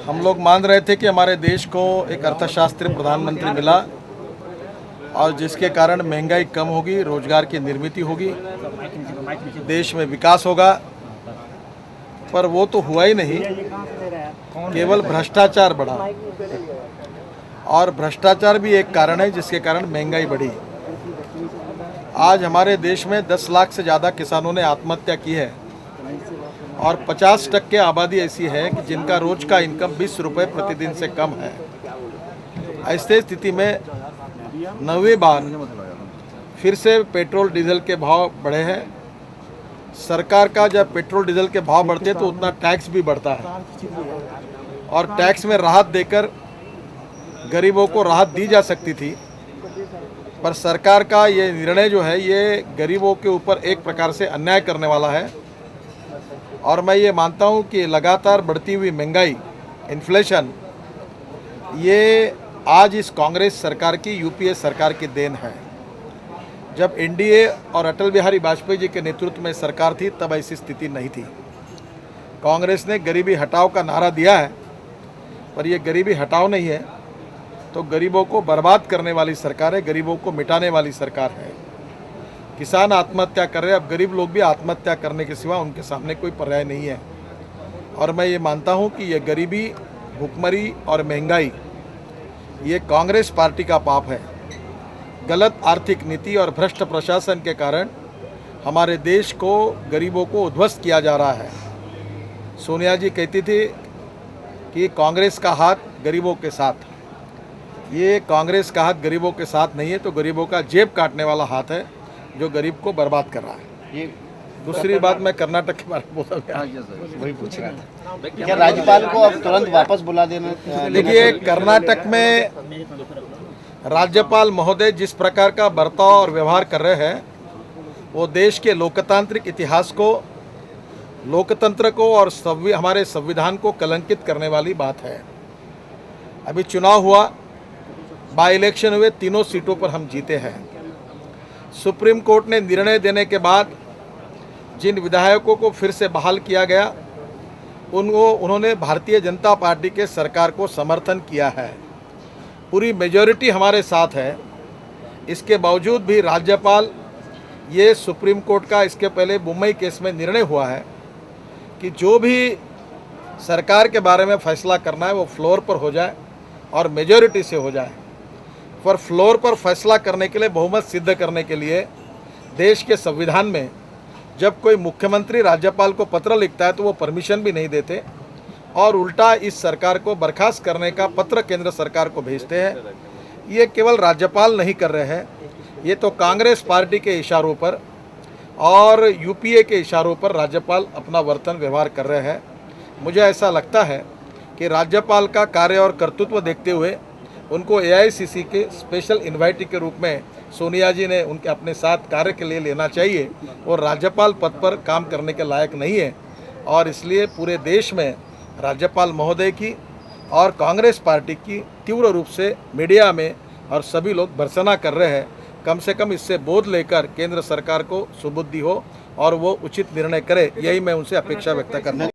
हम लोग मान रहे थे कि हमारे देश को एक अर्थशास्त्री प्रधानमंत्री मिला और जिसके कारण महंगाई कम होगी, रोजगार की निर्मित होगी, देश में विकास होगा। पर वो तो हुआ ही नहीं, केवल भ्रष्टाचार बढ़ा। और भ्रष्टाचार भी एक कारण है जिसके कारण महंगाई बढ़ी। आज हमारे देश में 10 लाख से ज़्यादा किसानों ने आत्महत्या की है और 50% आबादी ऐसी है कि जिनका रोज का इनकम 20 रुपये प्रतिदिन से कम है। ऐसी स्थिति में 9वीं बार फिर से पेट्रोल डीजल के भाव बढ़े हैं। सरकार का जब पेट्रोल डीजल के भाव बढ़ते हैं तो उतना टैक्स भी बढ़ता है और टैक्स में राहत देकर गरीबों को राहत दी जा सकती थी, पर सरकार का ये निर्णय जो है ये गरीबों के ऊपर एक प्रकार से अन्याय करने वाला है। और मैं ये मानता हूँ कि लगातार बढ़ती हुई महंगाई, इन्फ्लेशन, ये आज इस कांग्रेस सरकार की, यूपीए सरकार की देन है। जब एनडीए और अटल बिहारी वाजपेयी जी के नेतृत्व में सरकार थी तब ऐसी स्थिति नहीं थी। कांग्रेस ने गरीबी हटाओ का नारा दिया है, पर ये गरीबी हटाओ नहीं है, तो गरीबों को बर्बाद करने वाली सरकार है, गरीबों को मिटाने वाली सरकार है। किसान आत्महत्या कर रहे हैं, अब गरीब लोग भी आत्महत्या करने के सिवा उनके सामने कोई पर्याय नहीं है। और मैं ये मानता हूँ कि ये गरीबी, भुखमरी और महंगाई ये कांग्रेस पार्टी का पाप है। गलत आर्थिक नीति और भ्रष्ट प्रशासन के कारण हमारे देश को, गरीबों को उद्ध्वस्त किया जा रहा है। सोनिया जी कहती थी कि कांग्रेस का हाथ गरीबों के साथ। ये कांग्रेस का हाथ गरीबों के साथ नहीं है, तो गरीबों का जेब काटने वाला हाथ है जो गरीब को बर्बाद कर रहा है। ये दूसरी बात मैं कर्नाटक के बारे में बोल रहा था, वही पूछ रहा था। क्या राज्यपाल को अब तुरंत वापस बुला देना? देखिए, कर्नाटक में राज्यपाल महोदय जिस प्रकार का बर्ताव और व्यवहार कर रहे हैं वो देश के लोकतांत्रिक इतिहास को, लोकतंत्र को और हमारे संविधान को कलंकित करने वाली बात है। अभी चुनाव हुआ, बाई इलेक्शन हुए, तीनों सीटों पर हम जीते हैं। सुप्रीम कोर्ट ने निर्णय देने के बाद जिन विधायकों को फिर से बहाल किया गया उन्होंने भारतीय जनता पार्टी के सरकार को समर्थन किया है। पूरी मेजॉरिटी हमारे साथ है। इसके बावजूद भी राज्यपाल, ये सुप्रीम कोर्ट का इसके पहले मुंबई केस में निर्णय हुआ है कि जो भी सरकार के बारे में फैसला करना है वो फ्लोर पर हो जाए और मेजॉरिटी से हो जाए। पर फ्लोर पर फैसला करने के लिए, बहुमत सिद्ध करने के लिए देश के संविधान में जब कोई मुख्यमंत्री राज्यपाल को पत्र लिखता है तो वो परमिशन भी नहीं देते और उल्टा इस सरकार को बर्खास्त करने का पत्र केंद्र सरकार को भेजते हैं। ये केवल राज्यपाल नहीं कर रहे हैं, ये तो कांग्रेस पार्टी के इशारों पर और यूपीए के इशारों पर राज्यपाल अपना वर्तन व्यवहार कर रहे हैं। मुझे ऐसा लगता है कि राज्यपाल का कार्य और कर्तृत्व देखते हुए उनको एआईसीसी के स्पेशल इन्वाइटी के रूप में सोनिया जी ने उनके अपने साथ कार्य के लिए लेना चाहिए। और राज्यपाल पद पर काम करने के लायक नहीं है और इसलिए पूरे देश में राज्यपाल महोदय की और कांग्रेस पार्टी की तीव्र रूप से मीडिया में और सभी लोग भर्त्सना कर रहे हैं। कम से कम इससे बोध लेकर केंद्र सरकार को सुबुद्धि हो और वो उचित निर्णय करे, यही मैं उनसे अपेक्षा व्यक्त करता हूँ।